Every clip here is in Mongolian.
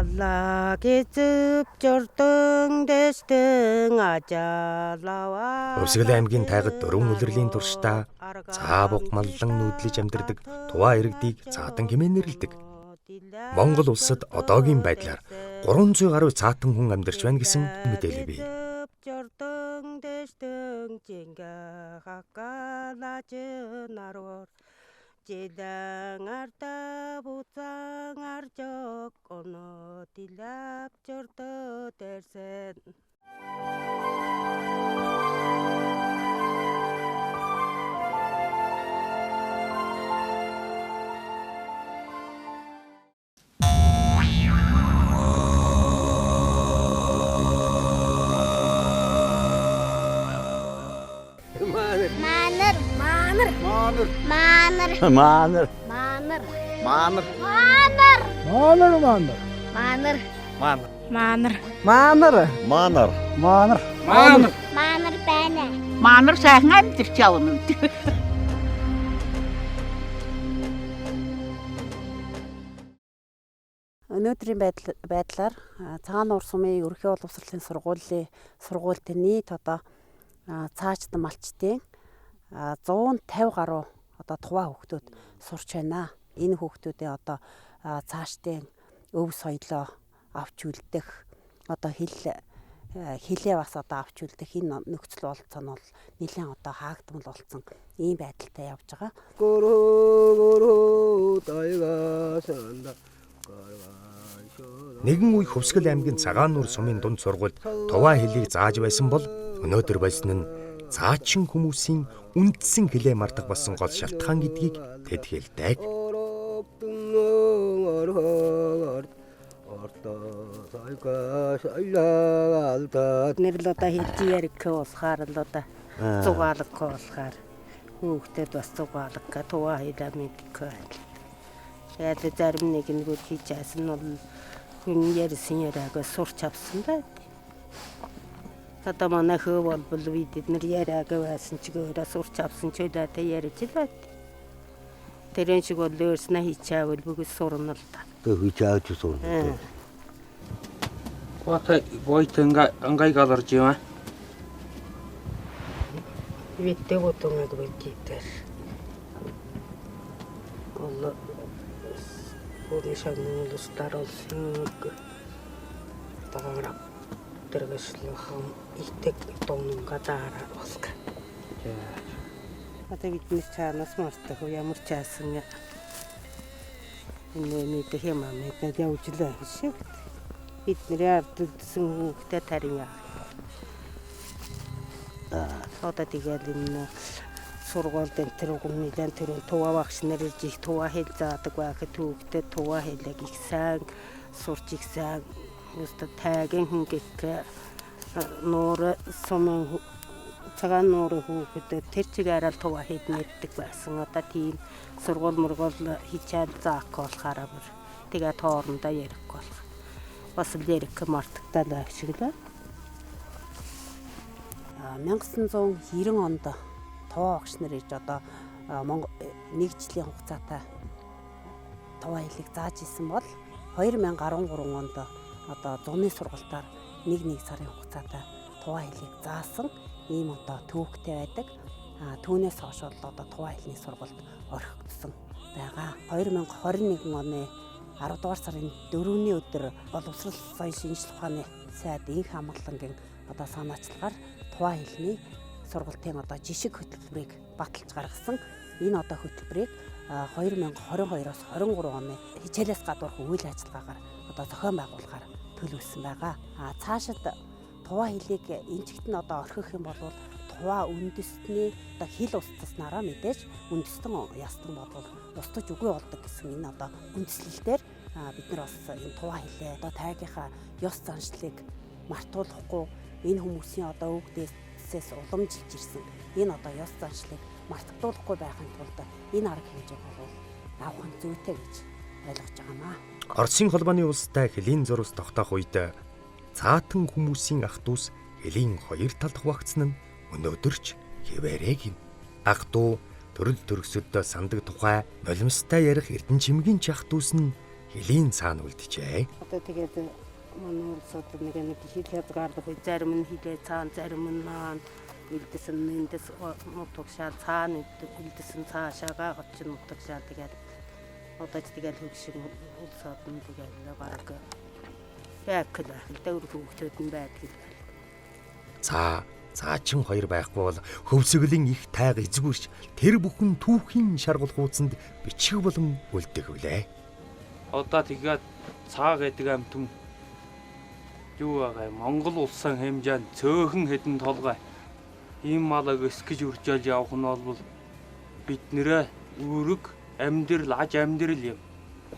Алла гэзэв журдан дэстэн ажаалава. Өвсгөл аймгийн тайгад дөрвөн улирлын туршдаа цаа буг маллан нүүдлэж амьдардаг Туваа иргэдийг цаатан хэмээн нэрлэдэг. Монгол улсад одоогийн байдлаар 300 гаруй цаатан хүн амьдарч байна гэсэн мэдээлэл бий. Журдан дэстэн жинга хакалаж нарвар. Жидан арта буцан аржок оно тилап журдо дэрсэн. Манар сайхан амьдарч явна. Өнөөдрийн байдлаар Цагаан нуур сумын ерөнхий боловсролын сургуульд нийт цаачдын малчдын 150 гаруй Туваа хүүхдүүд сурч байна. Энэ хүүхдүүдээ цаашдын өв соёлоо авч үлдэх хилээ бас авч үлдэх энэ нөхцөл болцоо нь бол нэлээд хаагдмал болсон ийм байдалтай явж байгаа. Нэгэн үе Хөвсгөл аймгийн Цагаан нуур сумын дунд сургуульд Туваа хэлийг зааж байсан бол өнөөдөр болсон нь цаачин хүмүүсийн үндсэн хэлээ мартах болсон гол шалтгаан гэдгийг тэд хэлдэг. Нэрлээ хэлжээр болохоор зугаалга болохоор хүүхдэд бас зугаалга Туваа хэлээ мэдгүй байл. Тэгээд зарим нэгнүүд хийжсэн нь бол хүн ярьсан яриагаа сурч авсан байд. Одоо манай хөө бол бид нар яриагаа байсан ч өөрөө сурч авсан ч удаатай ярьж байд. Тэрэн шиг бол өөрснөө хийчээвэл бүгд сурна л та. Хийчээд сурна. Вот ангай галарч юм аа. Витте вот он агвитер. Олла Оришагнул старолсын тагаараа тэргэслэхэн итэг тонн гадаараа баска. Одоо бидний цаанаас мартах ямар ч яасан энэ нэг хэмээн мэдээд явууллаа шиг. Бидний ардсан хүүхдэд тарина. Одоо тэгээд энэ сургуульд тэр хүмүүлэн тэр Туваа багш нар ирж Туваа хэл заадаг байхад хүүхдэд Туваа хэлийг их сайн сурч их сайн өстө тайгийн хөнгөх нуур сумын Цагаан нуурын хүүхдэд тэр чигээрээ Туваа хэл мэддэг байсан. Одоо тийм сургууль хийчээл заах болохоор тэгээд хоорондоо ярихгүй болох. Бас ярих мартагдал шиг л. 1990 онд Туваа багш нар ирж нэг жилийн хугацаатай Туваа хэлийг зааж исэн бол 2013 онд зуны сургалтаар нэг сарын хугацаатай Туваа хэлийг заасан ийм төвөгтэй байдаг. Түүнээс хойш бол Туваа хэлний сургалт орхигдсон байгаа. 2021 оны 10 дугаар сарын 4-ний өдөр боловсрол соёлын шинжилгээ ухааны сайд инх амгалангийн санаачлагаар Туваа хэлний сургалтын жишг хөтөлбөрийг баталж гаргасан. Энэ хөтөлбөрийг 2022-оос 23 оны хичээлээс гадуурх үйл ажиллагаагаар зохион байгуулахаар төлөвлөсөн байгаа. Цаашид Туваа хэлийг энэ чигт нь орхих юм бол Туваа үндэстний хэл устгаснараа мэдээж үндэстэн ястан бодвол устгаж үгүй болдог гэсэн энэ үндслэлээр бид нар бас энэ Туваа хэлээ тайгийнхаа ёс заншлыг мартуулахгүй энэ хүмүүсийн өгдөөсээс уламжилж ирсэн энэ ёс заншлыг мартагдуулахгүй байхын тулд энэ арга хэмжээг бол авах нь зүйтэй гэж ойлгож байгаамаа. Оросын холбооны улстай хэлийн зурвас тогтоох үед цаатан хүмүүсийн ах дүүс хэлийн хоёр талд хуваагдсан нь өнөөдөрч хэвээрээ гин. Ах дүү төрөл төрөсөд сандаг тухай нулимстай ярих эрдэнэ чимгийн ах дүүс нь Хэлийн цаана үлджээ. Одоо тэгээд манай улсад нэг хил хязгаарлах үе зарим нь хилээ цаана зарим нь наан үлдэсэн эндээс нутагшаа цаана үлдэсэн цаашаага очин нутагшаа тэгээд одоо тэгээд хөгшин улсад нь тэгээд баг яакла дэвэр хөвгтөд нь байдаг. Цаачин хоёр байхгүй бол хөвсгөлийн их тайг эзгүүрч тэр бүхэн түүхийн шаргал хуудсанд бичих болон үлдэх вүлээ. Одоо тэгээд цаа гэдэг амтэн юу байгаа юм? Монгол улсын хэмжээнд цөөхөн хэдэн толгой ийм малыг эсгэж үржүүлж явах нь бол биднэрээ үүрэг амьдрал аж амьдрал юм.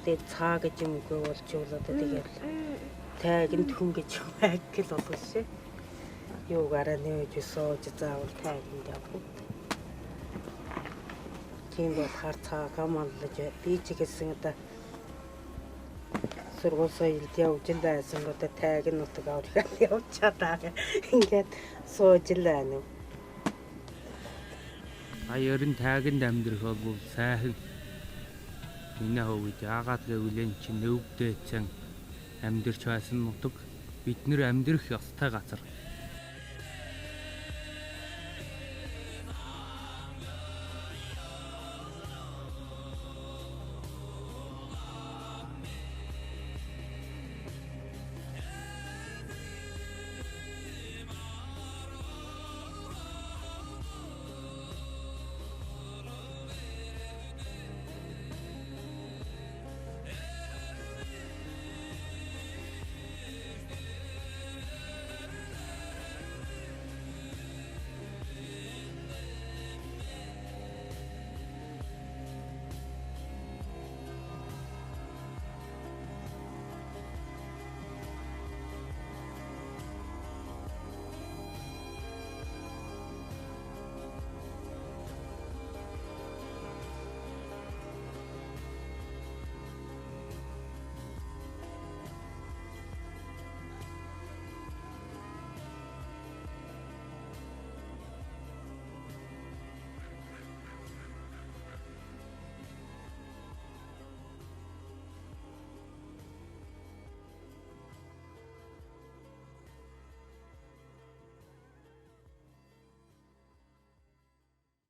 Тэгээд цаа гэж юм үгүй болж бол одоо тэгээд тайгнд хүн гэж байгл болгоо шээ. Юугаараа нээж сууж заавал тайгнд явах. Тийм болохоор цаагаа маллаж би ч гэсэн одоо сургуулсаа илд явж л байсан одоо тайг нутаг аваад явж чадаа. Ингээд сууж л байна. Аяарын тайганд амьдрах бол сайхан. Миний хувьд яагаад гэвэл энэ чинь өвдөө цан амьдрч байсан нутаг бид нэр амьдрах ёстой газар.